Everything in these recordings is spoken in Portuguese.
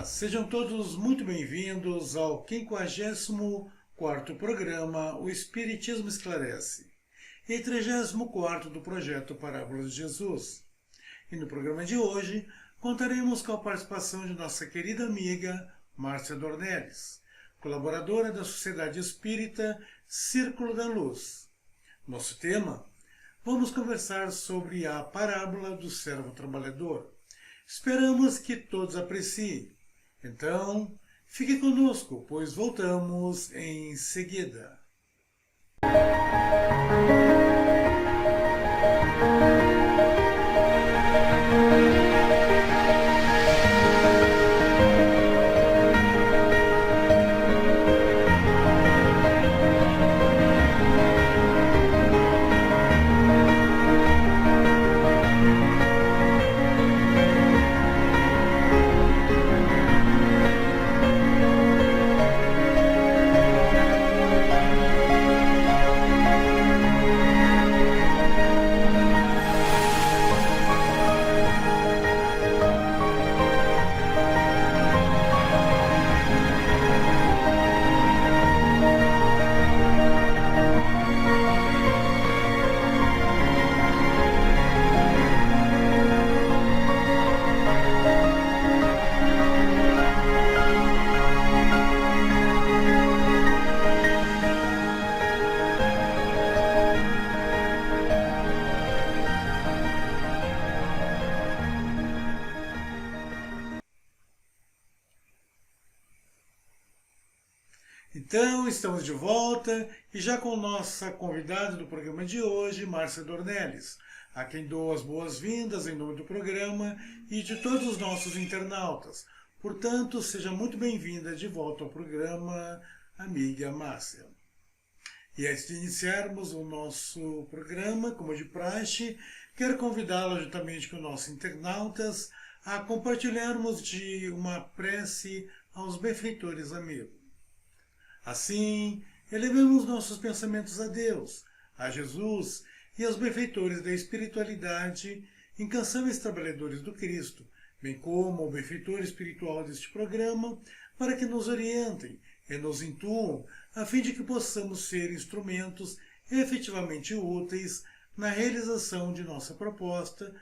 Sejam todos muito bem-vindos ao 54º programa O Espiritismo Esclarece e 34º do projeto Parábolas de Jesus. E no programa de hoje contaremos com a participação de nossa querida amiga Márcia Dornelles, colaboradora da Sociedade Espírita Círculo da Luz. Nosso tema: vamos conversar sobre a parábola do servo trabalhador. Esperamos que todos apreciem. Então, fique conosco, pois voltamos em seguida. Então, estamos de volta e já com nossa convidada do programa de hoje, Márcia Dornelles, a quem dou as boas-vindas em nome do programa e de todos os nossos internautas. Portanto, seja muito bem-vinda de volta ao programa, amiga Márcia. E antes de iniciarmos o nosso programa, como de praxe, quero convidá-la juntamente com nossos internautas a compartilharmos de uma prece aos benfeitores amigos. Assim, elevemos nossos pensamentos a Deus, a Jesus e aos benfeitores da espiritualidade, incansáveis trabalhadores do Cristo, bem como o benfeitor espiritual deste programa, para que nos orientem e nos intuam, a fim de que possamos ser instrumentos efetivamente úteis na realização de nossa proposta,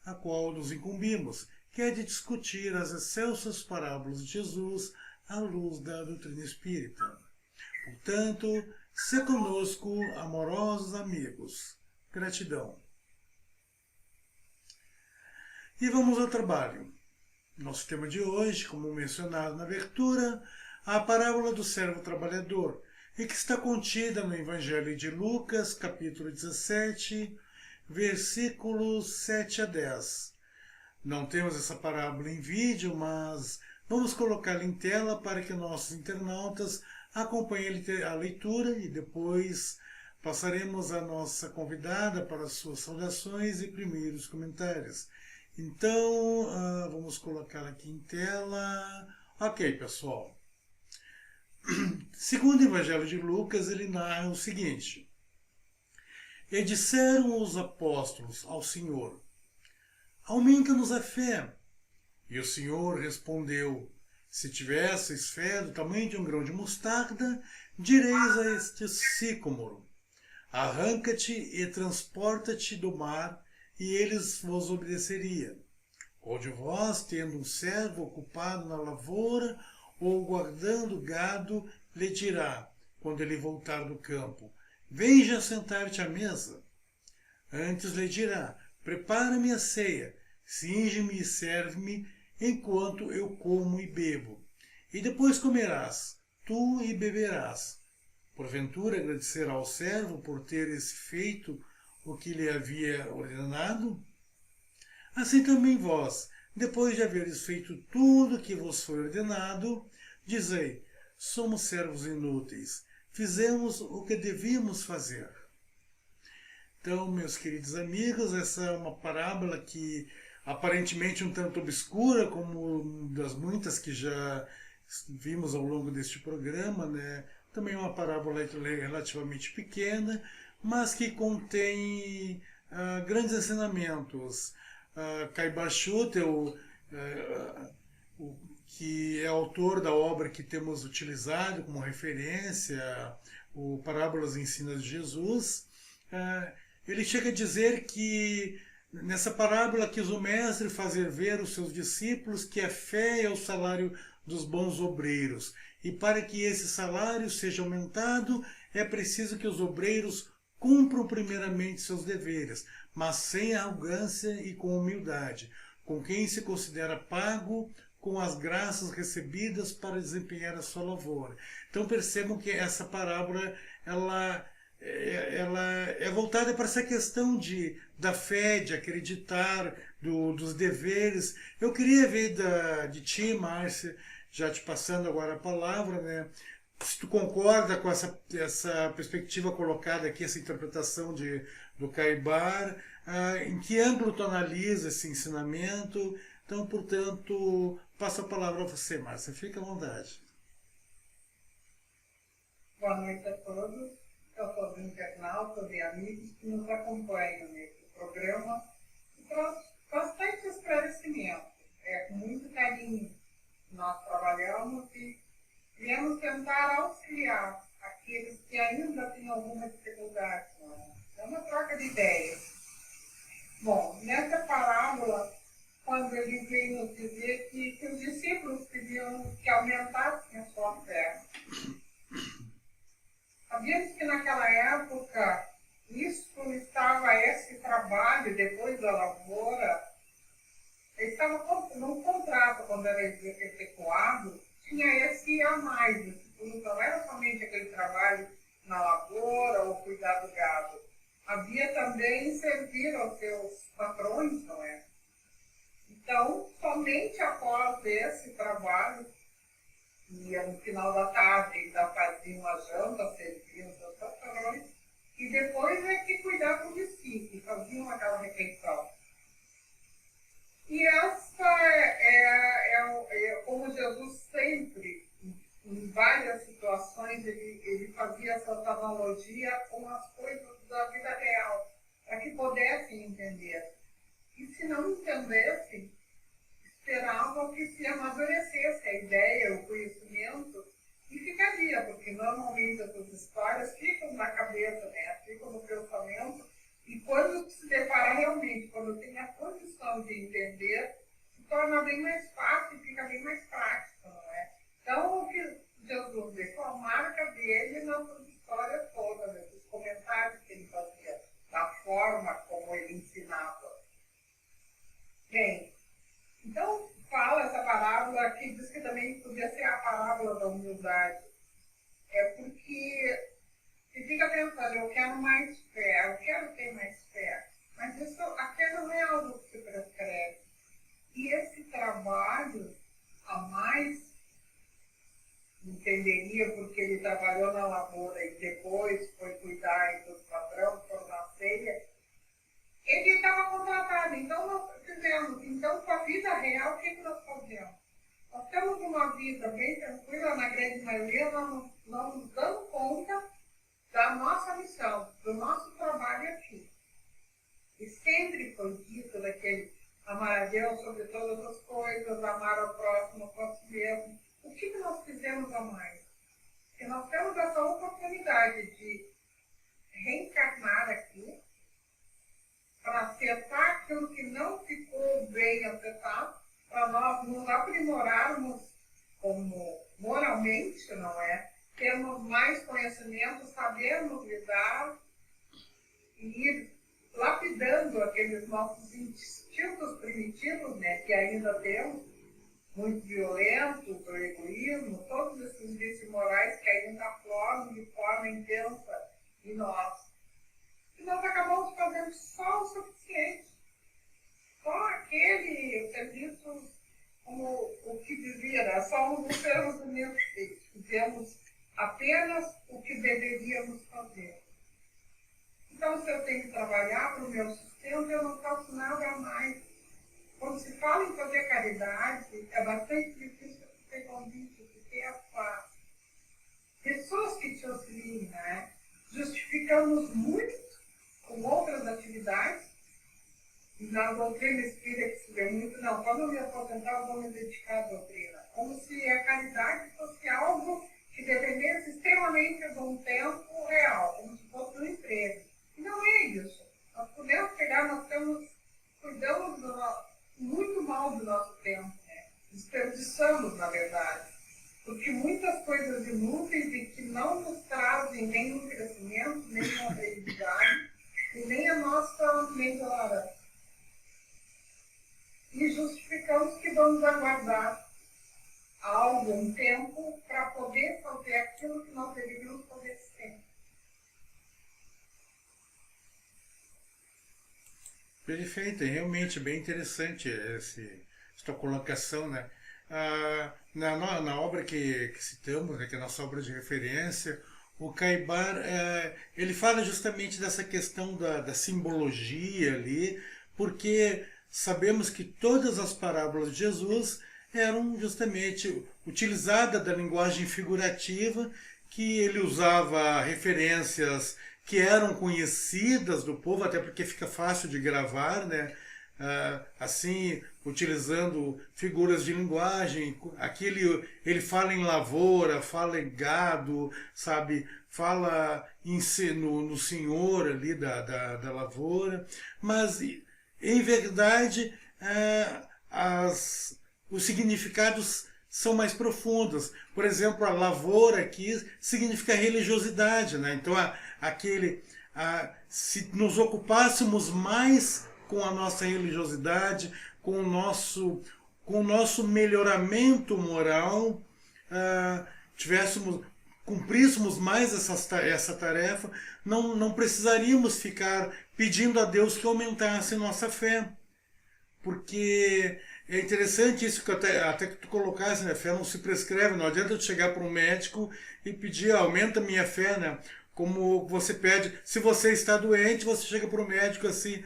a qual nos incumbimos, que é de discutir as excelsas parábolas de Jesus à luz da doutrina espírita. Portanto, se conosco, amorosos amigos. Gratidão. E vamos ao trabalho. Nosso tema de hoje, como mencionado na abertura, a parábola do servo trabalhador, e que está contida no Evangelho de Lucas, capítulo 17, versículos 7 a 10. Não temos essa parábola em vídeo, mas vamos colocá-la em tela para que nossos internautas acompanhem a leitura e depois passaremos a nossa convidada para as suas saudações e primeiros comentários. Então, vamos colocá-la aqui em tela. Ok, pessoal. Segundo o Evangelho de Lucas, ele narra o seguinte: E disseram os apóstolos ao Senhor: Aumenta-nos a fé. E o Senhor respondeu: Se tivesseis fé do tamanho de um grão de mostarda, direis a este sicômoro: Arranca-te e transporta-te do mar, e eles vos obedeceria. Qual de vós, tendo um servo ocupado na lavoura ou guardando gado, lhe dirá, quando ele voltar do campo: Vem já sentar-te à mesa? Antes lhe dirá: Prepara-me a ceia, cinge-me e serve-me, enquanto eu como e bebo. E depois comerás, tu e beberás. Porventura agradecerá ao servo por teres feito o que lhe havia ordenado? Assim também vós, depois de haveres feito tudo o que vos foi ordenado, dizei: somos servos inúteis, fizemos o que devíamos fazer. Então, meus queridos amigos, essa é uma parábola que aparentemente um tanto obscura, como das muitas que já vimos ao longo deste programa, né? Também uma parábola relativamente pequena, mas que contém grandes ensinamentos. Caibar Schutel, que é autor da obra que temos utilizado como referência, o Parábolas e Ensinos de Jesus, ele chega a dizer que nessa parábola quis o mestre fazer ver aos seus discípulos que a fé é o salário dos bons obreiros. E para que esse salário seja aumentado, é preciso que os obreiros cumpram primeiramente seus deveres, mas sem arrogância e com humildade, com quem se considera pago com as graças recebidas para desempenhar a sua lavoura. Então percebam que essa parábola ela é voltada para essa questão da fé, de acreditar, dos deveres. Eu queria ver de ti, Márcia, já te passando agora a palavra, né? Se tu concorda com essa perspectiva colocada aqui, essa interpretação do Caibar, em que ângulo tu analisa esse ensinamento? Então, portanto, passo a palavra a você, Márcia. Fica à vontade. Boa noite a todos. Eu sou internautas e amigos que nos acompanham nesse programa e traz bastante esclarecimento. Com muito carinho nós trabalhamos e viemos tentar auxiliar aqueles que ainda têm alguma dificuldade. É uma troca de ideias. Bom, nessa parábola, quando ele vem nos dizer que os discípulos pediam que aumentassem a sua fé. Sabíamos que naquela época, esse trabalho depois da lavoura, estava num contrato, quando era efetuado, tinha esse a mais. Não era somente aquele trabalho na lavoura ou cuidar do gado. Havia também servir aos seus patrões, não é? Então, somente após esse trabalho, ia no final da tarde, ainda fazia uma janta, serviam os seus patrões, e depois é que cuidavam de si, que faziam aquela refeição. E essa como Jesus sempre, em várias situações, ele fazia essa analogia com as coisas da vida real, para que pudessem entender. E se não entendessem, esperavam que se amadurecesse a ideia, o conhecimento, e ficaria, porque normalmente essas histórias ficam na cabeça, né? Ficam no pensamento, e quando se depara realmente, quando tem a condição de entender, se torna bem mais fácil e fica bem mais prático, não é? Então, o que Jesus deixou a marca dele nas histórias todas, nesses comentários que ele fazia, da forma como ele ensinava. Bem, então, fala essa parábola que diz que também podia ser a parábola da humildade. É porque você fica pensando, eu quero mais fé, eu quero ter mais fé. Mas isso, a fé não é algo que se prescreve. E esse trabalho a mais, entenderia porque ele trabalhou na lavoura e depois foi cuidar dos patrões, por na ceia, ele estava contratado. Então, nós fizemos. Então, com a vida real, o que nós fazemos? Nós temos uma vida bem tranquila, na grande maioria, nós nos damos conta da nossa missão, do nosso trabalho aqui. E sempre foi dito daquele amar a Deus sobre todas as coisas, amar ao próximo como si mesmo. O que nós fizemos a mais? Porque nós temos essa oportunidade de reencarnar aqui, para acertar aquilo que não ficou bem acertado, para nós nos aprimorarmos como moralmente, não é? Termos mais conhecimento, sabermos lidar e ir lapidando aqueles nossos instintos primitivos, né, que ainda temos, muito violentos, o egoísmo, todos esses vícios morais que ainda afloram de forma intensa em nós. E nós acabamos fazendo só o suficiente. Só aquele serviço, como o que dizia, né? Só os Estados Unidos fizemos apenas o que deveríamos fazer. Então, se eu tenho que trabalhar para o meu sustento, eu não faço nada a mais. Quando se fala em fazer caridade, é bastante difícil ter convite, porque é fácil. Pessoas que te auxiliem, né? Justificamos muito com outras atividades, Na doutrina espírita que se vê muito, não, quando eu me aposentar eu vou me dedicar à doutrina. Como se a caridade fosse algo que dependesse extremamente de um tempo real, como se fosse um emprego. E não é isso. Nós podemos pegar, cuidamos muito mal do nosso tempo, né? Desperdiçamos, na verdade. Porque muitas coisas inúteis e que não nos trazem nenhum crescimento, nem uma aprendizagem, e nem a nossa melhora. E justificamos que vamos aguardar algum tempo para poder fazer aquilo que nós deveríamos fazer sempre. Perfeito, é realmente bem interessante essa colocação, né? Na obra que citamos, né, que é a nossa obra de referência, o Caibar, ele fala justamente dessa questão da simbologia ali, porque sabemos que todas as parábolas de Jesus eram justamente utilizadas da linguagem figurativa, que ele usava referências que eram conhecidas do povo, até porque fica fácil de gravar, né? Assim, utilizando figuras de linguagem. Aqui ele fala em lavoura, fala em gado, sabe? Fala no senhor ali da lavoura, mas em verdade os significados são mais profundos. Por exemplo, a lavoura aqui significa religiosidade, né? Então, se nos ocupássemos mais com a nossa religiosidade, com o nosso melhoramento moral, cumpríssemos mais essa tarefa, não precisaríamos ficar pedindo a Deus que aumentasse nossa fé. Porque é interessante isso que até que tu colocasse, né? A fé não se prescreve, não adianta tu chegar para um médico e pedir, aumenta minha fé, né? Como você pede, se você está doente, você chega para o médico assim,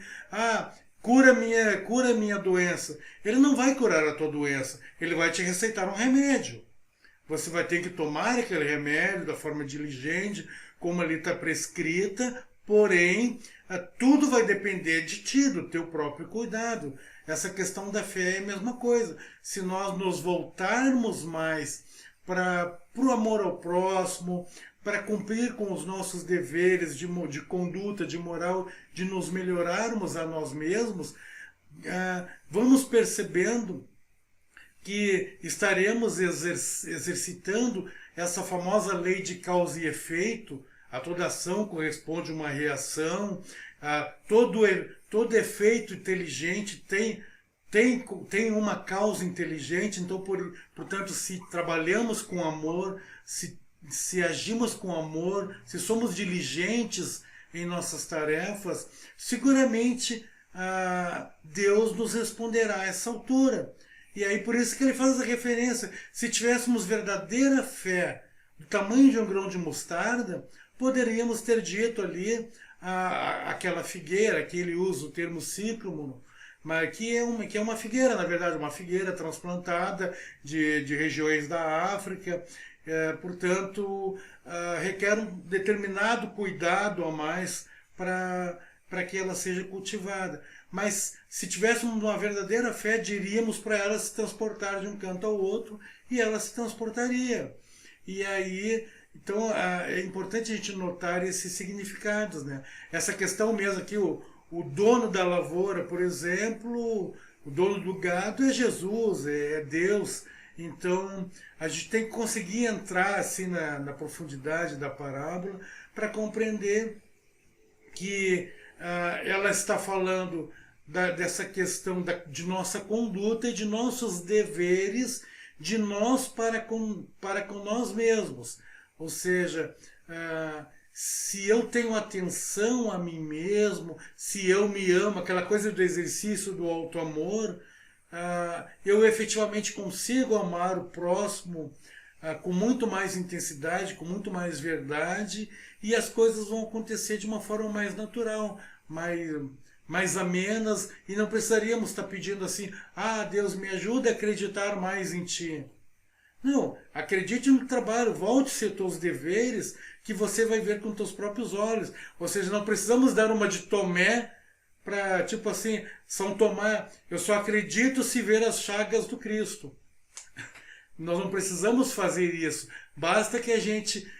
cura minha doença. Ele não vai curar a tua doença, ele vai te receitar um remédio. Você vai ter que tomar aquele remédio da forma diligente, como ali está prescrita, porém, tudo vai depender de ti, do teu próprio cuidado. Essa questão da fé é a mesma coisa. Se nós nos voltarmos mais para o amor ao próximo, para cumprir com os nossos deveres de conduta, de moral, de nos melhorarmos a nós mesmos, vamos percebendo que estaremos exercitando essa famosa lei de causa e efeito. A toda ação corresponde uma reação, todo efeito inteligente tem uma causa inteligente, então, portanto, se trabalhamos com amor, se agimos com amor, se somos diligentes em nossas tarefas, seguramente Deus nos responderá a essa altura. E aí por isso que ele faz a referência, se tivéssemos verdadeira fé do tamanho de um grão de mostarda, poderíamos ter dito ali aquela figueira, que ele usa o termo sícromo, mas que é uma figueira, na verdade, uma figueira transplantada de regiões da África, portanto, requer um determinado cuidado a mais para que ela seja cultivada. Mas se tivéssemos uma verdadeira fé, diríamos para ela se transportar de um canto ao outro, e ela se transportaria. E aí, então, é importante a gente notar esses significados, né? Essa questão mesmo aqui, o dono da lavoura, por exemplo, o dono do gado é Jesus, é Deus. Então, a gente tem que conseguir entrar assim na profundidade da parábola para compreender que ela está falando dessa questão de nossa conduta e de nossos deveres, de nós para com nós mesmos. Ou seja, se eu tenho atenção a mim mesmo, se eu me amo, aquela coisa do exercício do auto-amor, eu efetivamente consigo amar o próximo com muito mais intensidade, com muito mais verdade, e as coisas vão acontecer de uma forma mais natural, mais amenas, e não precisaríamos estar pedindo assim, Deus, me ajuda a acreditar mais em Ti. Não, acredite no trabalho, volte-se aos teus deveres, que você vai ver com teus próprios olhos. Ou seja, não precisamos dar uma de Tomé para tipo assim, São Tomás, eu só acredito se ver as chagas do Cristo. Nós não precisamos fazer isso. Basta que a gente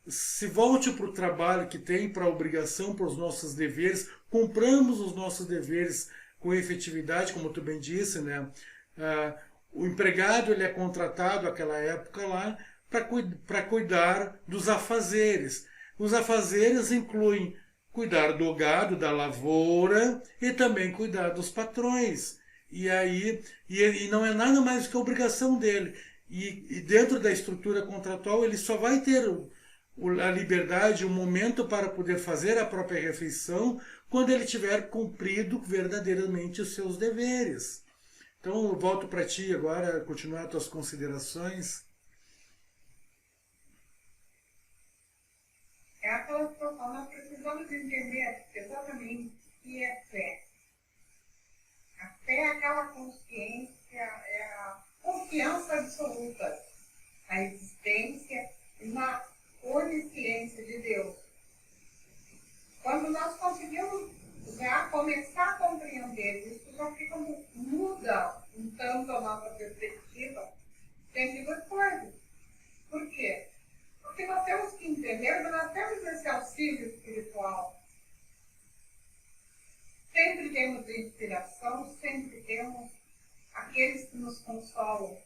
se volte para o trabalho que tem, para a obrigação, para os nossos deveres, cumpramos os nossos deveres com efetividade, como tu bem disse, né? O empregado ele é contratado naquela época lá para cuidar dos afazeres. Os afazeres incluem cuidar do gado, da lavoura e também cuidar dos patrões. E aí e não é nada mais do que a obrigação dele. E dentro da estrutura contratual ele só vai ter a liberdade, o momento para poder fazer a própria refeição quando ele tiver cumprido verdadeiramente os seus deveres. Então eu volto para ti agora, continuar as tuas considerações. É aquela situação, nós precisamos entender exatamente o que é fé. A fé é aquela consciência, é a confiança absoluta na existência e na onisciência de Deus. Quando nós conseguimos já começar a compreender isso, já fica, muda um tanto a nossa perspectiva diante das coisas. Por quê? Porque nós temos que entender que nós temos esse auxílio espiritual. Sempre temos inspiração, sempre temos aqueles que nos consolam,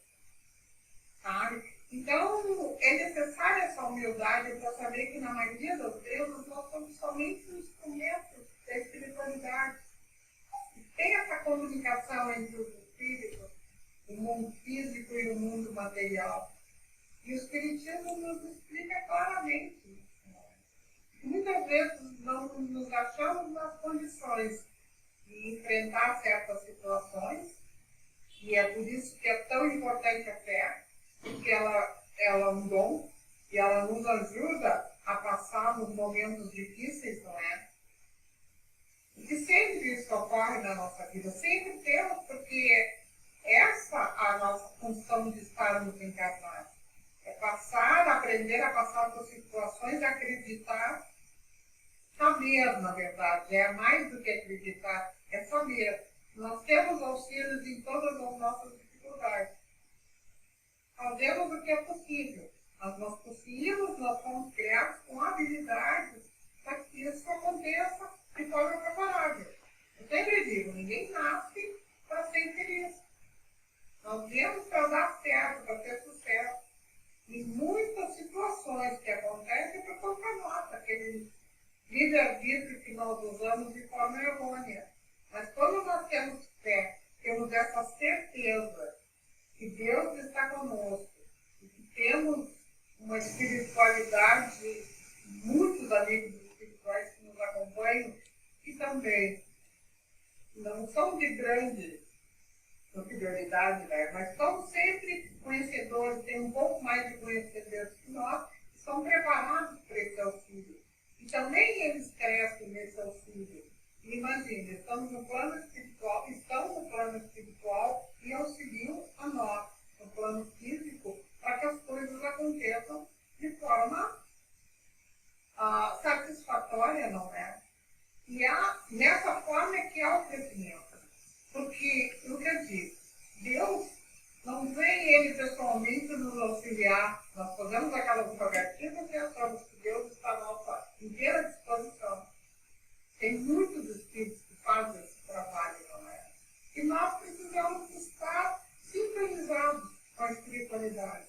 sabe? Então, é necessária essa humildade para saber que, na maioria das vezes, nós somos somente instrumentos da espiritualidade. E tem essa comunicação entre os espíritos, o mundo físico e o mundo material. E o Espiritismo nos explica claramente isso. Muitas vezes não nos achamos nas condições de enfrentar certas situações, e é por isso que é tão importante a fé, porque ela é um dom e ela nos ajuda a passar nos momentos difíceis, não é? E sempre isso ocorre na nossa vida, sempre temos, porque essa é a nossa função de estarmos encarnados. É passar, aprender a passar por situações, acreditar, saber, na verdade, é mais do que acreditar, é saber. Nós temos auxílios em todas as nossas dificuldades. Fazemos o que é possível. Mas nós conseguimos, nós somos criados com habilidades para que isso aconteça de forma preparável. Eu sempre digo, ninguém nasce para ser feliz. Nós viemos para dar certo, para ter sucesso. E muitas situações que acontecem por conta nossa, aquele livre-arbítrio que nós usamos de forma errônea. Mas quando nós temos fé, temos essa certeza que Deus está conosco, e que temos uma espiritualidade, muitos amigos espirituais que nos acompanham, que também não são de grande prioridade, né? Mas são sempre conhecedores, têm um pouco mais de conhecedores que nós, e são preparados para esse auxílio. E também eles crescem nesse auxílio. E imagine, estamos no plano espiritual e auxiliam a nós, no plano físico, para que as coisas aconteçam de forma satisfatória, não é? E nessa forma é que há o crescimento. Porque, no que eu disse, Deus não vem ele pessoalmente nos auxiliar. Nós fazemos aquelas rogativas e achamos que Deus está à nossa inteira disposição. Tem muitos espíritos que fazem esse trabalho, não é? E nós precisamos estar sintonizados com a espiritualidade.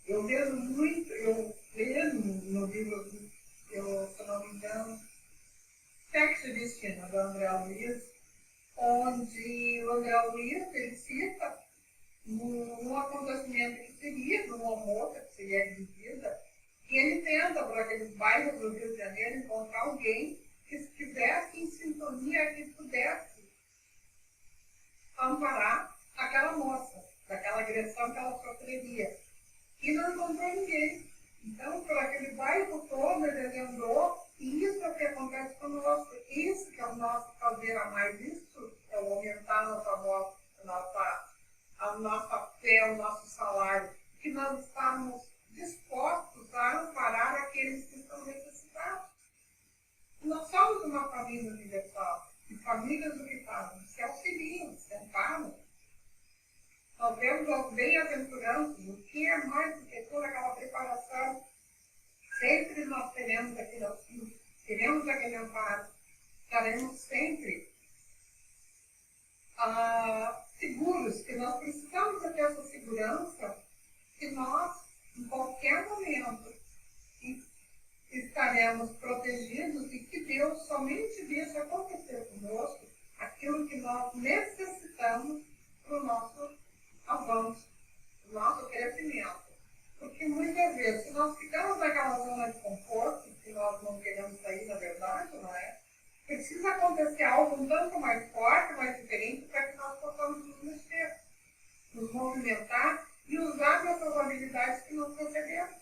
Eu vejo muito, eu leio no livro, se eu não me engano, Sexo e Destino, do André Luiz, onde o André Luiz ele cita num acontecimento que seria, numa moça que seria de vida, e ele tenta, por aqueles bairros do Rio de Janeiro, encontrar alguém que estivesse em sintonia, que pudesse amparar aquela moça, daquela agressão que ela sofreria. E não encontrou ninguém. Então, por aquele bairro todo, ele andou, e isso é o que acontece conosco. Isso que é o nosso fazer a mais, isso é o aumentar a nossa voz, a nossa fé, o nosso salário, que nós estamos dispostos a amparar aqueles que estão necessitados. Nós somos uma família universal, e famílias do que fazem? Se auxiliam, se amparam. Nós vemos as bem-aventuranças, o que é mais do que toda aquela preparação. Sempre nós teremos aquele auxílio, teremos aquele amparo, estaremos sempre seguros, que nós precisamos ter essa segurança, que nós, em qualquer momento, estaremos protegidos e que Deus somente deixa acontecer conosco aquilo que nós necessitamos para o nosso avanço, para o nosso crescimento. Porque muitas vezes, se nós ficamos naquela zona de conforto, que nós não queremos sair, na verdade, não é? Precisa acontecer algo um tanto mais forte, mais diferente, para que nós possamos nos mexer, nos movimentar e usar dessas habilidades que nós recebemos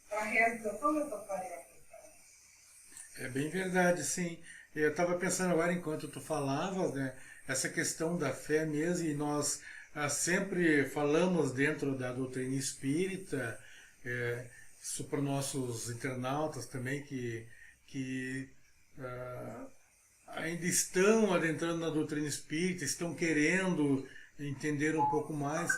para a realização dessas tarefas. É bem verdade, sim. Eu estava pensando agora, enquanto tu falavas, né, essa questão da fé mesmo, e nós sempre falamos dentro da doutrina espírita, isso para os nossos internautas também, que ainda estão adentrando na doutrina espírita, estão querendo entender um pouco mais.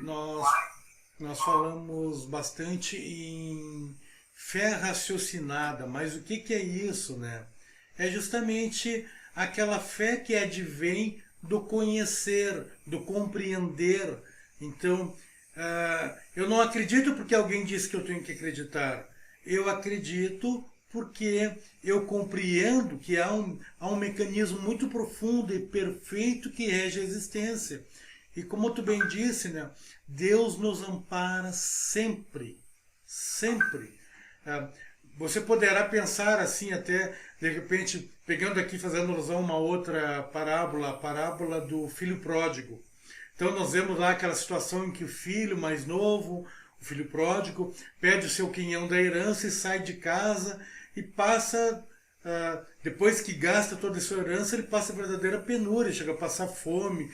Nós falamos bastante em fé raciocinada, mas o que é isso, né? É justamente aquela fé que advém do conhecer, do compreender. Então, eu não acredito porque alguém disse que eu tenho que acreditar. Eu acredito porque eu compreendo que há um mecanismo muito profundo e perfeito que rege a existência. E como tu bem disse, né, Deus nos ampara sempre, sempre. Você poderá pensar assim até, de repente, pegando aqui, fazendo alusão a uma outra parábola, a parábola do filho pródigo. Então nós vemos lá aquela situação em que o filho mais novo, o filho pródigo, pede o seu quinhão da herança e sai de casa e passa, depois que gasta toda a sua herança, ele passa a verdadeira penúria, chega a passar fome,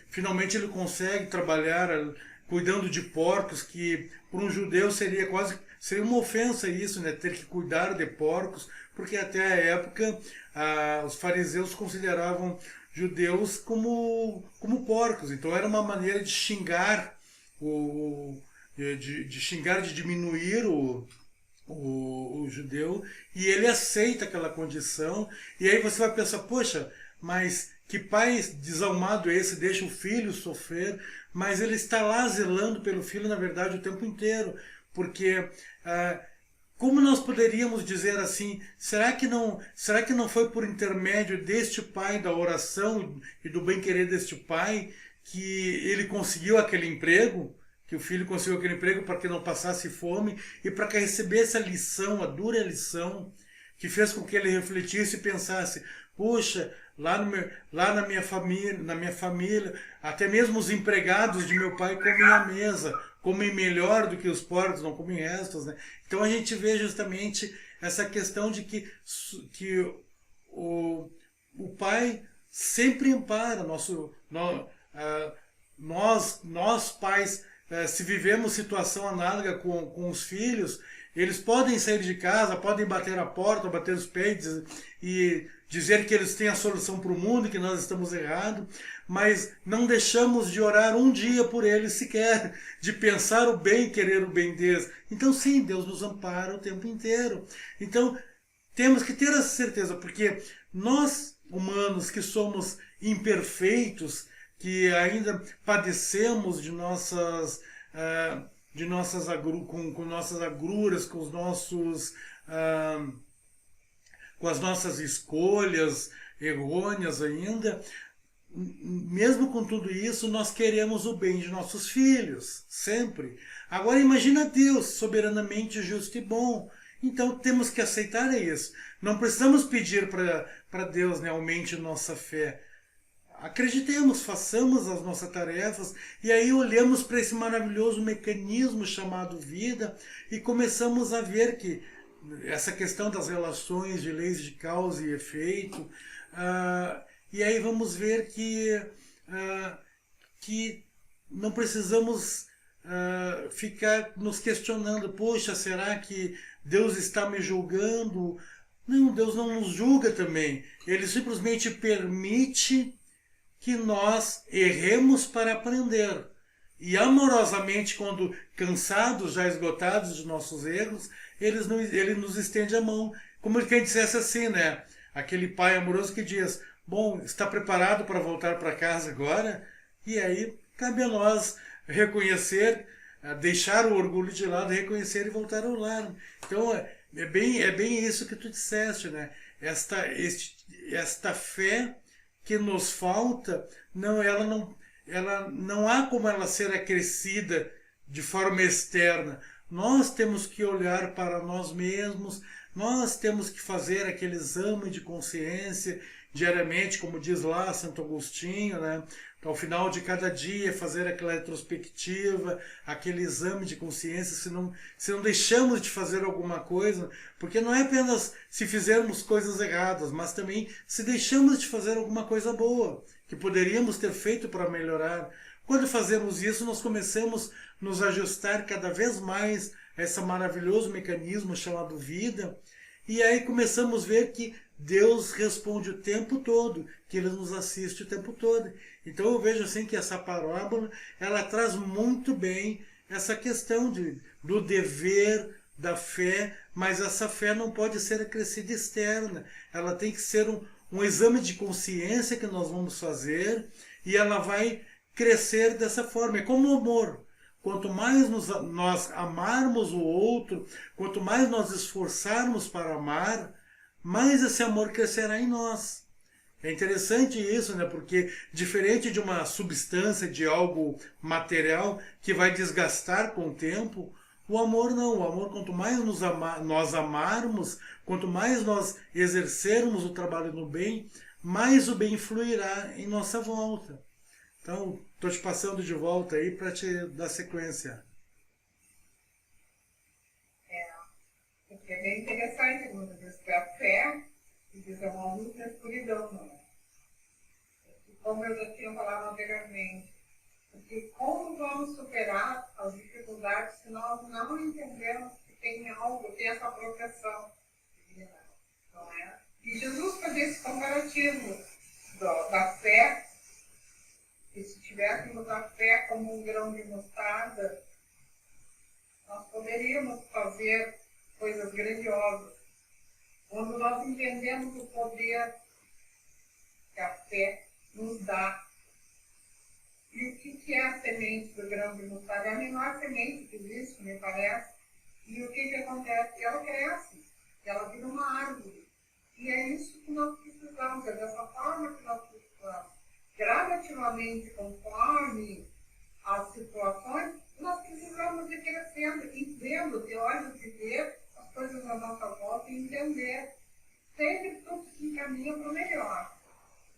finalmente ele consegue trabalhar cuidando de porcos, que para um judeu seria uma ofensa isso, né? Ter que cuidar de porcos, porque até a época os fariseus consideravam judeus como porcos, então era uma maneira de xingar, de diminuir o judeu, e ele aceita aquela condição, e aí você vai pensar, poxa, mas que pai desalmado é esse, deixa o filho sofrer, mas ele está lá zelando pelo filho, na verdade, o tempo inteiro, porque como nós poderíamos dizer assim, será que não foi por intermédio deste pai, da oração e do bem-querer deste pai, que ele conseguiu aquele emprego? Que o filho conseguiu aquele emprego para que não passasse fome e para que recebesse a lição, a dura lição, que fez com que ele refletisse e pensasse, puxa, lá na minha família, até mesmo os empregados de meu pai comem à mesa, comem melhor do que os porcos, não comem restos, né? Então a gente vê justamente essa questão de que o pai sempre ampara nós pais, se vivemos situação análoga com os filhos, eles podem sair de casa, podem bater a porta, bater os pés e dizer que eles têm a solução para o mundo e que nós estamos errados, mas não deixamos de orar um dia por eles sequer, de pensar o bem, querer o bem deles. Então sim, Deus nos ampara o tempo inteiro. Então temos que ter essa certeza, porque nós, humanos, que somos imperfeitos, que ainda padecemos com nossas agruras, com as nossas escolhas errôneas ainda, mesmo com tudo isso, nós queremos o bem de nossos filhos, sempre. Agora imagina Deus, soberanamente justo e bom. Então temos que aceitar isso. Não precisamos pedir para Deus, né, aumente nossa fé. Acreditemos, façamos as nossas tarefas e aí olhamos para esse maravilhoso mecanismo chamado vida e começamos a ver que essa questão das relações de leis de causa e efeito, e aí vamos ver que não precisamos ficar nos questionando, poxa, será que Deus está me julgando? Não, Deus não nos julga também. Ele simplesmente permite que nós erremos para aprender. E amorosamente, quando cansados, já esgotados de nossos erros, ele nos estende a mão. Como que a gente dissesse assim, né? Aquele pai amoroso que diz, bom, está preparado para voltar para casa agora? E aí, cabe a nós reconhecer, deixar o orgulho de lado, reconhecer e voltar ao lar. Então, é bem isso que tu disseste, né? Esta fé que nos falta, ela não há como ela ser acrescida de forma externa. Nós temos que olhar para nós mesmos, nós temos que fazer aquele exame de consciência diariamente, como diz lá Santo Agostinho, né? Ao final de cada dia, fazer aquela retrospectiva, aquele exame de consciência, se não deixamos de fazer alguma coisa, porque não é apenas se fizermos coisas erradas, mas também se deixamos de fazer alguma coisa boa, que poderíamos ter feito para melhorar. Quando fazemos isso, nós começamos a nos ajustar cada vez mais a esse maravilhoso mecanismo chamado vida, e aí começamos a ver que Deus responde o tempo todo, que Ele nos assiste o tempo todo. Então eu vejo assim que essa parábola, ela traz muito bem essa questão do dever, da fé, mas essa fé não pode ser acrescida externa. Ela tem que ser um exame de consciência que nós vamos fazer e ela vai crescer dessa forma. É como o amor. Quanto mais nós amarmos o outro, quanto mais nós esforçarmos para amar, mais esse amor crescerá em nós. É interessante isso, né? Porque diferente de uma substância, de algo material que vai desgastar com o tempo, o amor não. O amor, quanto mais nós amarmos, quanto mais nós exercermos o trabalho no bem, mais o bem fluirá em nossa volta. Então, estou te passando de volta aí para te dar sequência. Porque é bem interessante quando diz que a fé diz é uma luz na escuridão, não é? Como eu já tinha falado anteriormente, porque como vamos superar as dificuldades se nós não entendemos que tem algo, tem essa proteção divina, não é? E Jesus fazia esse comparativo da fé, que se tivéssemos a fé como um grão de mostarda, nós poderíamos fazer coisas grandiosas. Quando nós entendemos o poder que a fé nos dá. E o que é a semente do grão de mostarda? É a menor semente que existe, me parece. E o que acontece? Ela cresce, ela vira uma árvore. E é isso que nós precisamos, é dessa forma que nós precisamos. Gradativamente, conforme as situações, nós precisamos ir crescendo e vendo, ter olhos de ver as coisas à nossa volta e entender. Sempre tudo se encaminha para o melhor.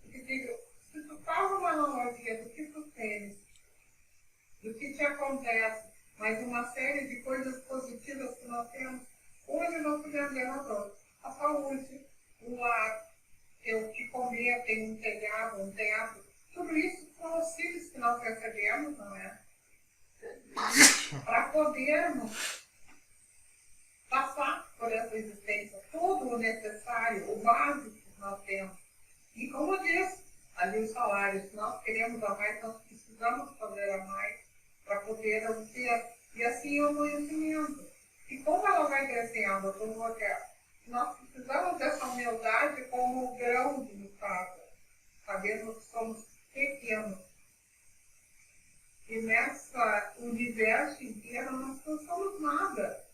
Porque se tu faz uma analogia do que tu tens, do que te acontece, mas uma série de coisas positivas que nós temos, hoje nós podemos ver a saúde, o lar, ter o que comer, ter um telhado, tudo isso são auxílios que nós recebemos, não é? Para podermos passar por essa existência, tudo o necessário, o básico que nós temos. E como eu disse, ali os salários, se nós queremos a mais, nós precisamos fazer a mais para poder obter. E assim o conhecimento. E como ela vai crescendo, como nós precisamos dessa humildade como o grão de mostarda. Sabemos que somos pequenos. E nessa universo inteiro nós não somos nada.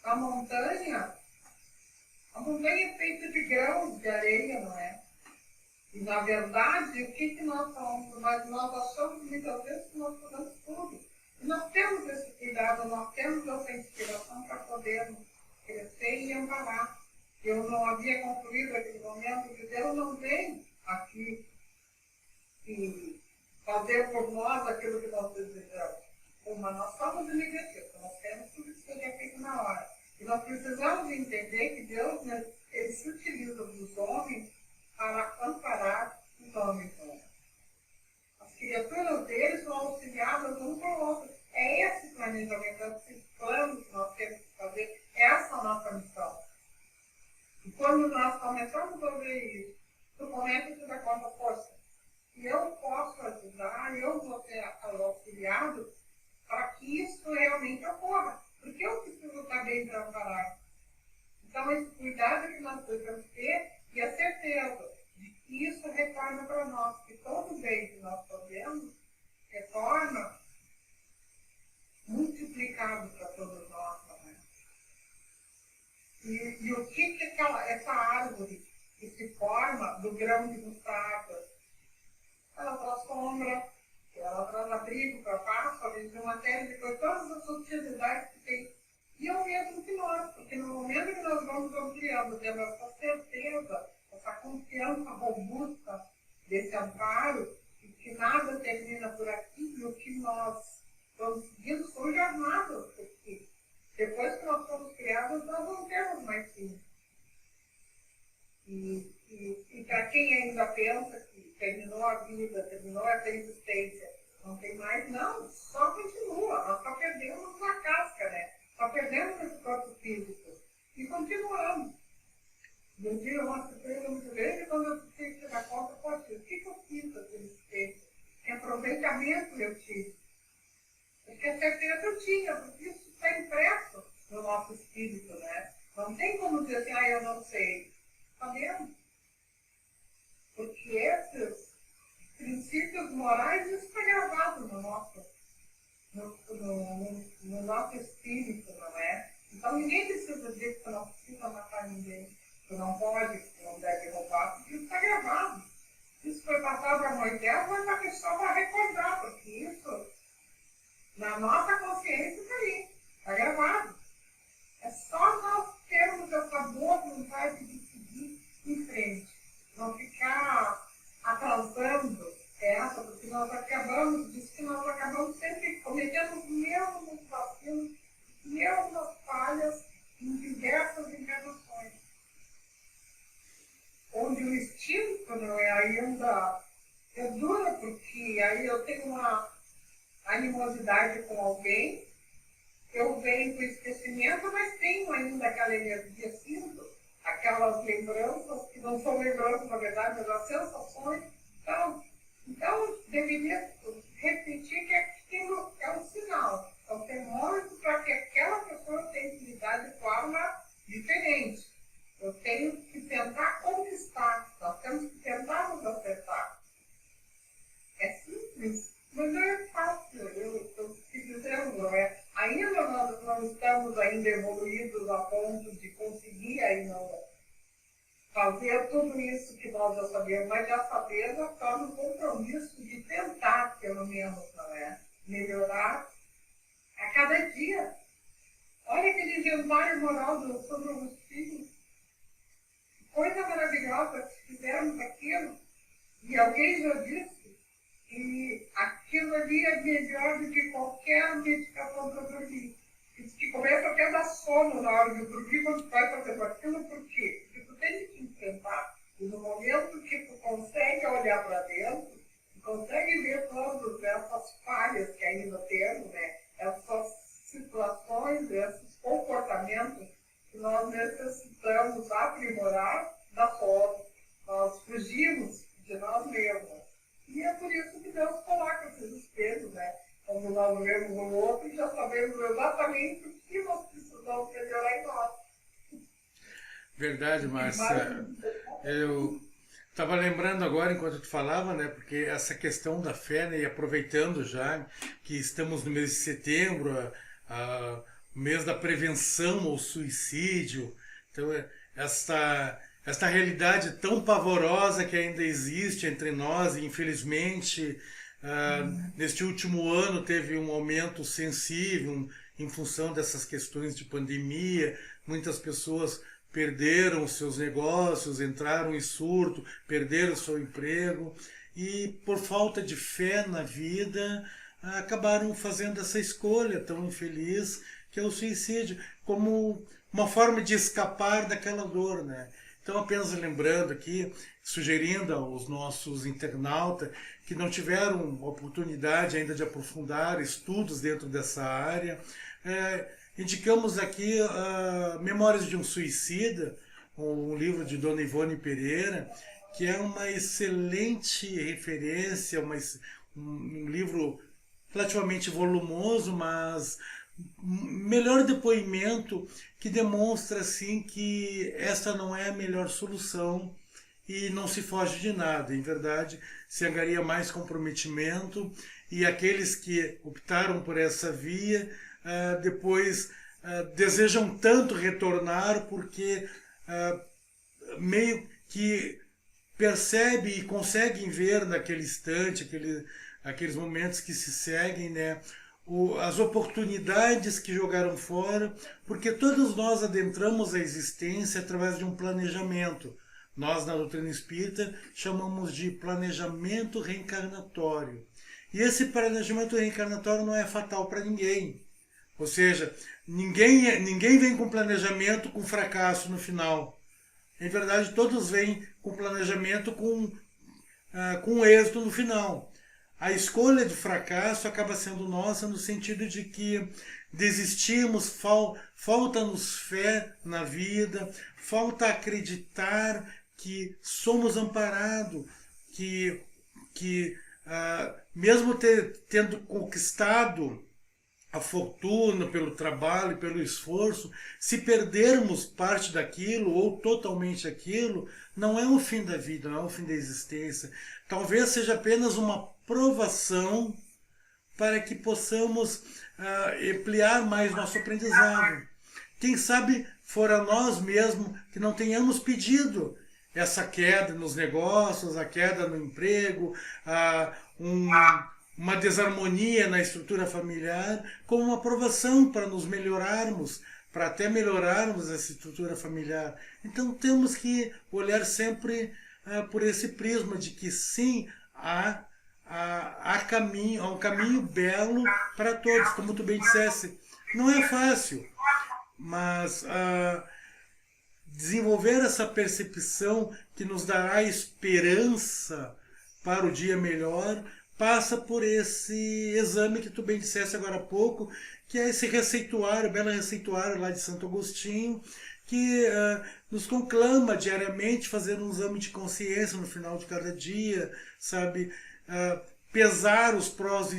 A montanha é feita de grãos de areia, não é? E, na verdade, o que nós somos? Nós achamos muitas vezes que nós podemos tudo. E nós temos esse cuidado, nós temos essa inspiração para podermos crescer e amparar. Eu não havia concluído aquele momento que Deus não vem aqui e fazer por nós aquilo que nós desejamos. Mas nós somos imediatistas, nós temos tudo que seja feito na hora. E nós precisamos entender que Deus, né, ele se utiliza dos homens para amparar os homens. As criaturas deles são auxiliadas um para o outro. É esse planejamento, esses planos que nós temos que fazer, essa é a nossa missão. E quando nós começamos a ver isso, tu começa a te dar conta, poxa, se eu posso ajudar, eu vou ser auxiliado para que isso realmente ocorra. Porque eu preciso estar bem preparado. Então, esse cuidado que nós devemos ter e a certeza de que isso retorna para nós, que todo bem que nós fazemos retorna multiplicado para todos nós também. E o que essa árvore que se forma do grão de mostarda? Ela traz sombra, ela traz abrigo para pássaros, uma série de coisas, todas as utilidades que tem. E é o mesmo que nós, porque no momento que nós vamos ampliando, tendo essa certeza, essa confiança robusta desse amparo, e que nada termina por aqui, e o que nós vamos seguindo são jornadas, porque depois que nós fomos criados, nós não temos mais fim. E para quem ainda pensa que terminou a vida, terminou essa existência, não tem mais, não, só continua. Nós só perdemos uma casca, né? Só perdemos esse corpo físico. E continuamos. E um dia uma surpresa muito grande quando eu fiquei que dar conta, poxa, o que eu fiz dessa existência? Que aproveitamento eu tive? Porque a certeza eu tinha, porque isso está impresso no nosso espírito, né? Não tem como dizer assim, eu não sei. Sabemos. Porque esses princípios morais, isso está gravado no nosso espírito, não é? Então ninguém precisa dizer que você não precisa matar ninguém, que não pode, que não deve roubar, porque isso está gravado. Isso foi passado a Moisés, mas a pessoa vai recordar, porque isso, na nossa consciência, está ali, está gravado. É só nós termos essa boa vontade de seguir em frente, não ficar atrasando essa, porque nós acabamos sempre cometendo os mesmos vacilos, as mesmas falhas em diversas encarnações. Onde o instinto não é ainda dura, porque aí eu tenho uma animosidade com alguém, eu venho com esquecimento, mas tenho ainda aquela energia, sinto aquelas lembranças, que não são lembranças, na verdade, mas as sensações. Então deveria repetir que aquilo é um sinal, é um termômetro para que aquela pessoa tenha que lidar de forma diferente. Eu tenho que tentar conquistar, nós temos que tentar nos acertar. É simples, mas não é fácil, eu estou dizendo, não é? Ainda nós não estamos ainda evoluídos a ponto de conseguir ainda fazer tudo isso que nós já sabemos, mas já sabemos, já está no compromisso de tentar, pelo menos, não é? Melhorar a cada dia. Olha aquele inventário moral do São Agostinho. Coisa maravilhosa que fizemos aquilo. E alguém já disse que aquilo ali é melhor do que qualquer medicação para dormir. Diz que começa até a dar sono na hora de dormir quando tu vai fazer aquilo. Por quê? Porque tu tem que enfrentar. E no momento que tu consegue olhar para dentro, tu consegue ver todas essas falhas que ainda temos, né? Essas situações, esses comportamentos que nós necessitamos aprimorar da forma. Nós fugimos de nós mesmos. E é por isso que Deus coloca esses espelhos, né? Quando nós vemos o outro, já sabemos exatamente o que nós precisamos melhorar em nós. Verdade, Márcia. Eu estava lembrando agora, enquanto tu falava, né? Porque essa questão da fé, né, e aproveitando já que estamos no mês de setembro, o mês da prevenção ao suicídio, então esta realidade tão pavorosa que ainda existe entre nós, e infelizmente neste último ano teve um aumento sensível em função dessas questões de pandemia. Muitas pessoas perderam seus negócios, entraram em surto, perderam seu emprego e por falta de fé na vida acabaram fazendo essa escolha tão infeliz que é o suicídio, como uma forma de escapar daquela dor, né? Então, apenas lembrando aqui, sugerindo aos nossos internautas que não tiveram oportunidade ainda de aprofundar estudos dentro dessa área, indicamos aqui Memórias de um Suicida, um livro de Dona Ivone Pereira, que é uma excelente referência, um livro relativamente volumoso, mas melhor depoimento que demonstra assim que esta não é a melhor solução e não se foge de nada. Em verdade, se angaria mais comprometimento e aqueles que optaram por essa via depois desejam tanto retornar porque meio que percebe e conseguem ver naquele instante, aqueles momentos que se seguem, né, as oportunidades que jogaram fora, porque todos nós adentramos a existência através de um planejamento. Nós, na doutrina espírita, chamamos de planejamento reencarnatório. E esse planejamento reencarnatório não é fatal para ninguém. Ou seja, ninguém vem com planejamento com fracasso no final. Em verdade, todos vêm com planejamento com êxito no final. A escolha de fracasso acaba sendo nossa no sentido de que desistimos, falta-nos fé na vida, falta acreditar que somos amparados, que mesmo tendo conquistado a fortuna pelo trabalho, pelo esforço, se perdermos parte daquilo ou totalmente aquilo, não é o fim da vida, não é o fim da existência. Talvez seja apenas uma provação para que possamos ampliar mais nosso aprendizado. Quem sabe fora nós mesmos que não tenhamos pedido essa queda nos negócios, a queda no emprego, uma desarmonia na estrutura familiar, como uma provação para nos melhorarmos, para até melhorarmos essa estrutura familiar. Então temos que olhar sempre por esse prisma de que sim, há um caminho belo para todos, como tu bem dissesse. Não é fácil, mas desenvolver essa percepção que nos dará esperança para o dia melhor passa por esse exame que tu bem disseste agora há pouco, que é esse receituário, belo receituário lá de Santo Agostinho, que nos conclama diariamente fazer um exame de consciência no final de cada dia, sabe? Pesar os prós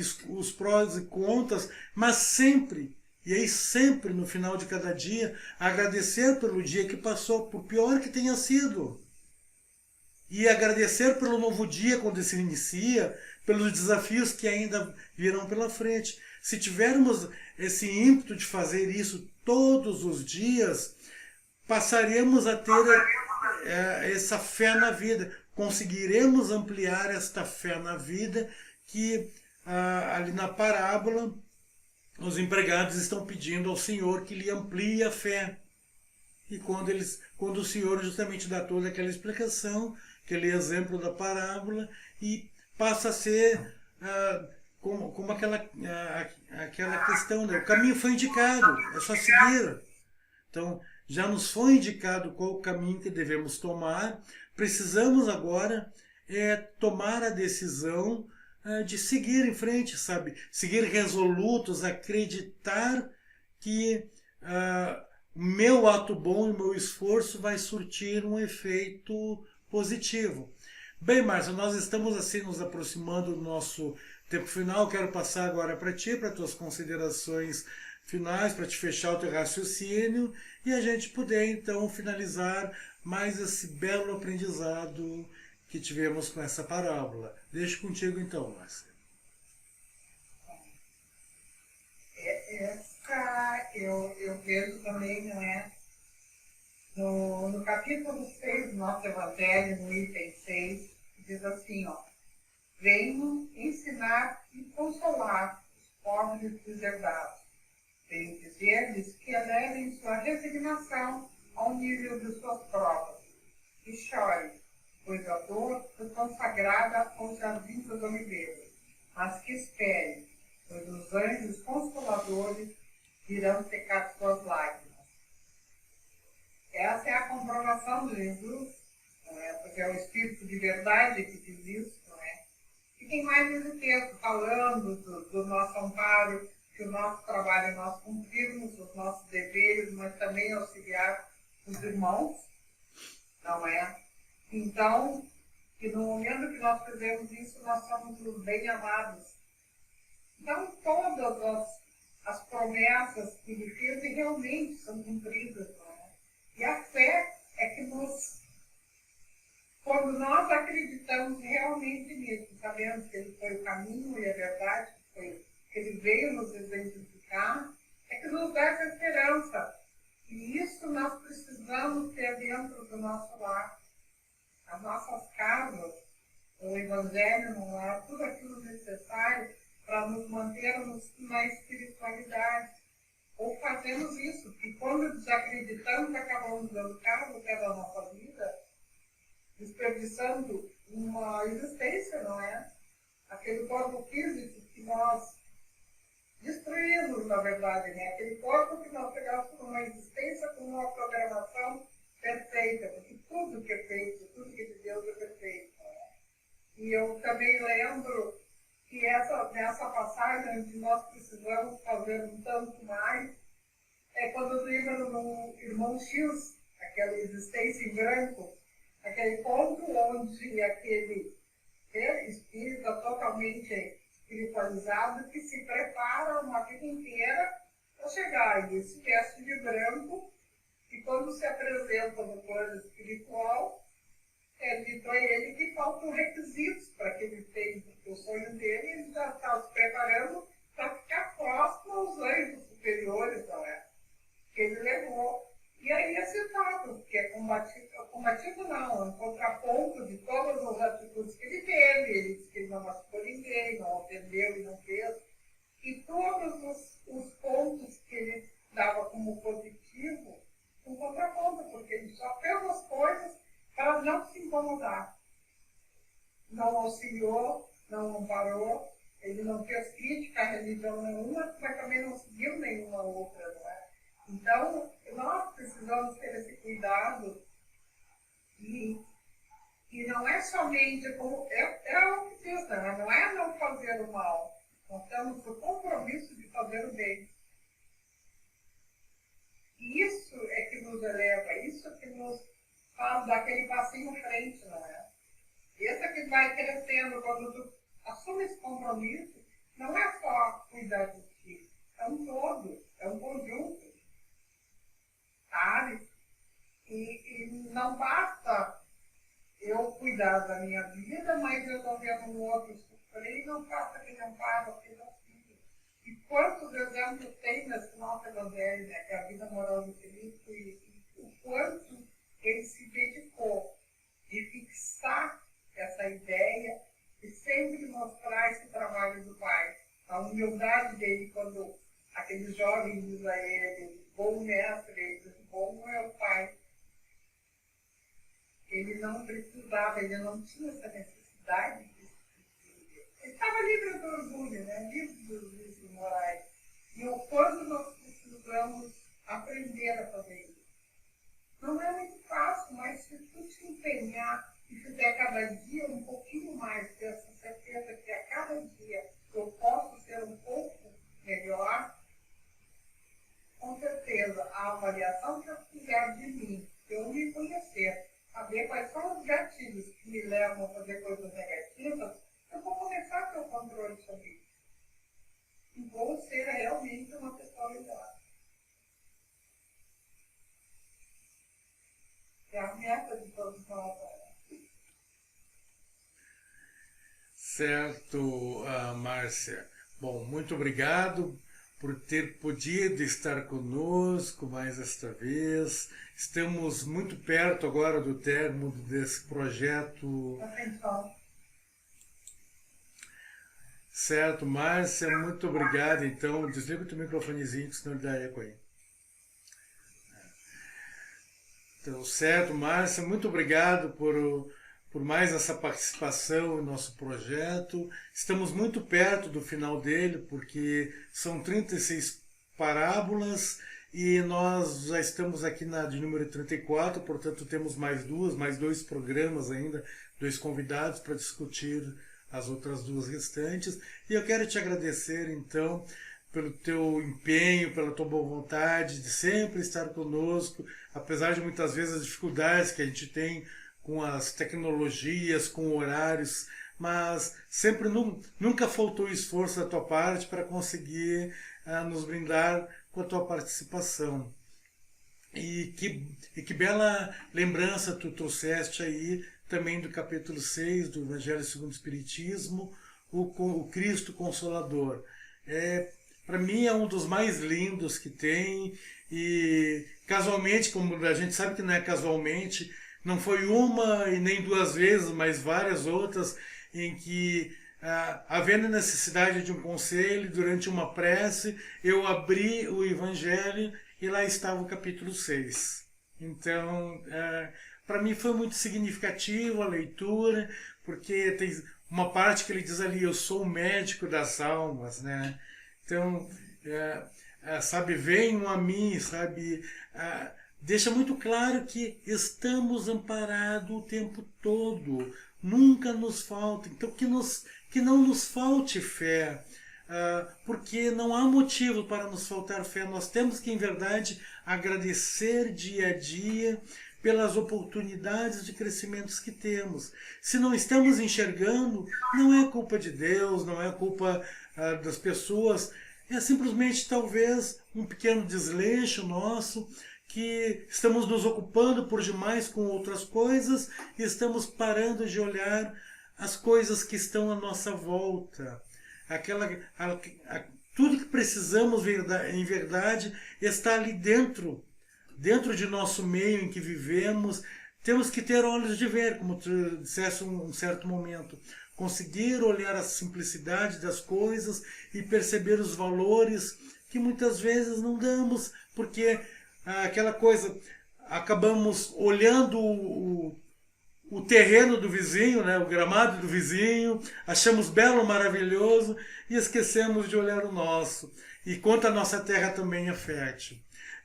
e contras, mas sempre, e aí sempre no final de cada dia, agradecer pelo dia que passou, por pior que tenha sido. E agradecer pelo novo dia quando se inicia, pelos desafios que ainda virão pela frente. Se tivermos esse ímpeto de fazer isso todos os dias, passaremos a ter essa fé na vida. Conseguiremos ampliar esta fé na vida que ali na parábola os empregados estão pedindo ao Senhor que lhe amplie a fé. E quando o Senhor justamente dá toda aquela explicação, aquele exemplo da parábola, e passa a ser como aquela questão, né? O caminho foi indicado, é só seguir. Então, já nos foi indicado qual o caminho que devemos tomar, precisamos agora tomar a decisão de seguir em frente, sabe? Seguir resolutos, acreditar que o meu ato bom e o meu esforço vai surtir um efeito positivo. Bem, Márcia, nós estamos assim nos aproximando do nosso tempo final. Quero passar agora para ti, para tuas considerações finais, para te fechar o teu raciocínio e a gente poder então finalizar mais esse belo aprendizado que tivemos com essa parábola. Deixo contigo então, Márcia. Essa eu vejo também, não é? No capítulo 6 do nosso Evangelho, no item 6, diz assim, ó: venho ensinar e consolar os pobres e deserdados. Venho dizer-lhes que elevem sua resignação ao nível de suas provas, e chorem, pois a dor foi consagrada ao jardim das oliveiras, mas que esperem, pois os anjos consoladores virão secar suas lágrimas. Essa é a comprovação de Jesus tem mais esse texto falando do nosso amparo, que o nosso trabalho nós cumprimos, os nossos deveres, mas também auxiliar os irmãos, não é? Então, que no momento que nós fizemos isso, nós somos os bem-amados. Então, todas as promessas que ele fez realmente são cumpridas, não é? E a fé é que quando nós acreditamos realmente nisso, sabemos que ele foi o caminho e a verdade, que ele veio nos exemplificar, é que nos dá essa esperança. E isso nós precisamos ter dentro do nosso lar. As nossas casas, o Evangelho no lar, tudo aquilo necessário para nos mantermos na espiritualidade. Ou fazemos isso, que quando desacreditamos, acabamos dando cabo pela nossa vida, desperdiçando uma existência, não é? Aquele corpo físico que nós destruímos, na verdade, né? Aquele corpo que nós pegamos por uma existência com uma programação perfeita, porque tudo que é feito, tudo que é de Deus é perfeito. Né? E eu também lembro que nessa passagem onde nós precisamos fazer um tanto mais, é quando lembro no Irmão X, aquela existência em branco, aquele ponto onde aquele espírita totalmente espiritualizado que se prepara uma vida inteira para chegar e se veste de branco e quando se apresenta no plano espiritual, é dito a ele que faltam requisitos para que ele tenha, porque o sonho dele ele já está se preparando para ficar próximo aos anjos superiores, não é? Que ele levou. E aí é citado, que é combativo não, é um contraponto de todas as atitudes que ele teve. Ele disse que ele não machucou ninguém, não ofendeu e não fez. E todos os pontos que ele dava como positivo, um contraponto, porque ele só fez as coisas para não se incomodar. Não auxiliou, não amparou, ele não fez crítica a religião nenhuma, mas também não seguiu nenhuma outra, não é? Então, nós precisamos ter esse cuidado e não é somente, como é o que diz, não é não fazer o mal, nós temos o compromisso de fazer o bem. E isso é que nos eleva, isso que nos faz dar aquele passinho à frente, não é? Esse é que vai crescendo quando tu assume esse compromisso, não é só cuidar de ti, é um todo, é um conjunto. Sabe? E não basta eu cuidar da minha vida, mas eu estou vendo um outro sofrer e não faço aquele amparo, aquele auxílio. E quantos exemplos tem nesse nosso evangelho, né? Que é a vida moral do Cristo e o quanto ele se dedicou de fixar essa ideia e sempre mostrar esse trabalho do Pai. A humildade dele quando aquele jovem diz a ele, bom mestre, ele diz, bom é o Pai. Ele não precisava, ele não tinha essa necessidade de ele estava livre do orgulho, né? Livre dos vícios morais. E o quanto nós precisamos aprender a fazer isso. Não é muito fácil, mas se tu te empenhar e fizer cada dia um pouquinho mais, ter essa certeza que a cada dia eu posso ser um pouco melhor, com certeza, a avaliação que eu fizer de mim, eu me conhecer, saber quais são os gatilhos que me levam a fazer coisas negativas, eu vou começar a ter o controle sobre isso. E vou ser realmente uma pessoa melhor. É a meta de todos nós. Certo, Márcia. Bom, muito obrigado por ter podido estar conosco mais esta vez. Estamos muito perto agora do término desse projeto. Atenção. Certo, Márcia, muito obrigado. Então, desliga o teu microfonezinho, que senão ele dá eco aí. Então, certo, Márcia, muito obrigado por mais essa participação no nosso projeto. Estamos muito perto do final dele, porque são 36 parábolas e nós já estamos aqui na de número 34, portanto temos mais dois programas ainda, 2 convidados para discutir as outras duas restantes. E eu quero te agradecer, então, pelo teu empenho, pela tua boa vontade de sempre estar conosco, apesar de muitas vezes as dificuldades que a gente tem com as tecnologias, com horários, mas sempre nunca faltou esforço da tua parte para conseguir nos brindar com a tua participação. E que bela lembrança tu trouxeste aí também do capítulo 6 do Evangelho segundo o Espiritismo, o Cristo Consolador. Para mim é um dos mais lindos que tem, e casualmente, como a gente sabe que não é casualmente, não foi uma e nem duas vezes, mas várias outras em que, havendo necessidade de um conselho, durante uma prece, eu abri o Evangelho e lá estava o capítulo 6. Então, para mim foi muito significativo a leitura, porque tem uma parte que ele diz ali, eu sou o médico das almas, né? Então, sabe, venham a mim, sabe, deixa muito claro que estamos amparados o tempo todo, nunca nos falta, então que não nos falte fé, porque não há motivo para nos faltar fé, nós temos que, em verdade, agradecer dia a dia pelas oportunidades de crescimentos que temos. Se não estamos enxergando, não é culpa de Deus, não é culpa das pessoas, é simplesmente talvez um pequeno desleixo nosso, que estamos nos ocupando por demais com outras coisas e estamos parando de olhar as coisas que estão à nossa volta. Tudo que precisamos, em verdade, está ali dentro de nosso meio em que vivemos. Temos que ter olhos de ver, como tu disseste um certo momento. Conseguir olhar a simplicidade das coisas e perceber os valores que muitas vezes não damos, porque aquela coisa, acabamos olhando o terreno do vizinho, né, o gramado do vizinho, achamos belo, maravilhoso e esquecemos de olhar o nosso. E quanto a nossa terra também é fértil.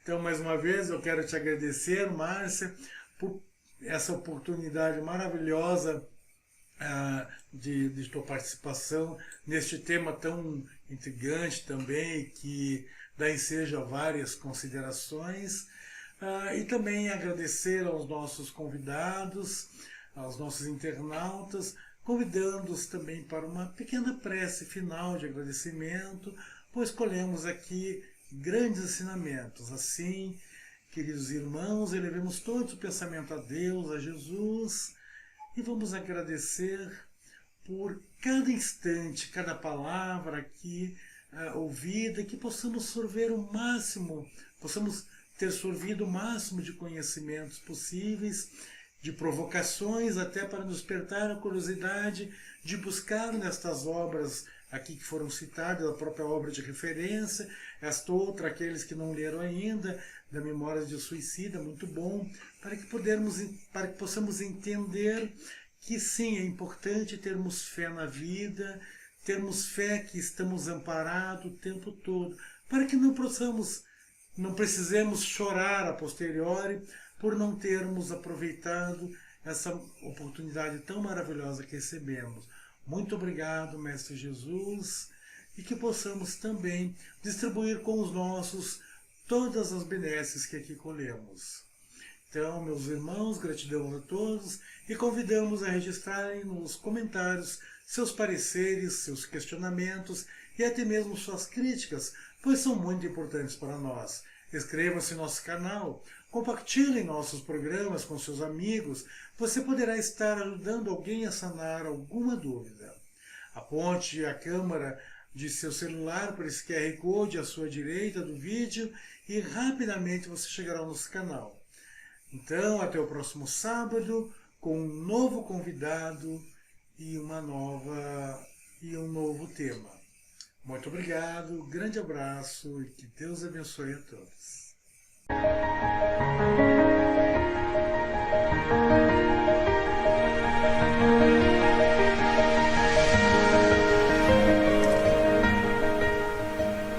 Então, mais uma vez, eu quero te agradecer, Márcia, por essa oportunidade maravilhosa de tua participação neste tema tão intrigante também, que dá ensejo a várias considerações, e também agradecer aos nossos convidados, aos nossos internautas, convidando-os também para uma pequena prece final de agradecimento, pois colhemos aqui grandes ensinamentos. Assim, queridos irmãos, elevemos todos o pensamento a Deus, a Jesus, e vamos agradecer por cada instante, cada palavra aqui ouvida, que possamos sorver o máximo, possamos ter sorvido o máximo de conhecimentos possíveis, de provocações até para nos despertar a curiosidade de buscar nestas obras aqui que foram citadas, a própria obra de referência, esta outra, aqueles que não leram ainda, da Memórias de Suicida, muito bom, para que possamos entender que sim, é importante termos fé na vida, termos fé que estamos amparados o tempo todo, para que não precisemos chorar a posteriori por não termos aproveitado essa oportunidade tão maravilhosa que recebemos. Muito obrigado, Mestre Jesus, e que possamos também distribuir com os nossos todas as benesses que aqui colhemos. Então, meus irmãos, gratidão a todos e convidamos a registrarem nos comentários seus pareceres, seus questionamentos e até mesmo suas críticas, pois são muito importantes para nós. Inscreva-se no nosso canal, compartilhem nossos programas com seus amigos, você poderá estar ajudando alguém a sanar alguma dúvida. Aponte a câmera de seu celular para esse QR Code à sua direita do vídeo e rapidamente você chegará ao nosso canal. Então, até o próximo sábado, com um novo convidado e um novo tema. Muito obrigado, grande abraço e que Deus abençoe a todos.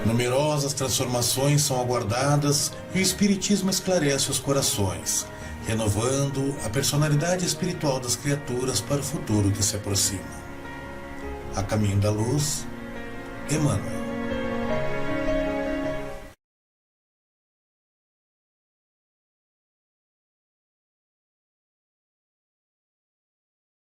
Numerosas transformações são aguardadas e o Espiritismo esclarece os corações, renovando a personalidade espiritual das criaturas para o futuro que se aproxima. A caminho da luz, Emmanuel.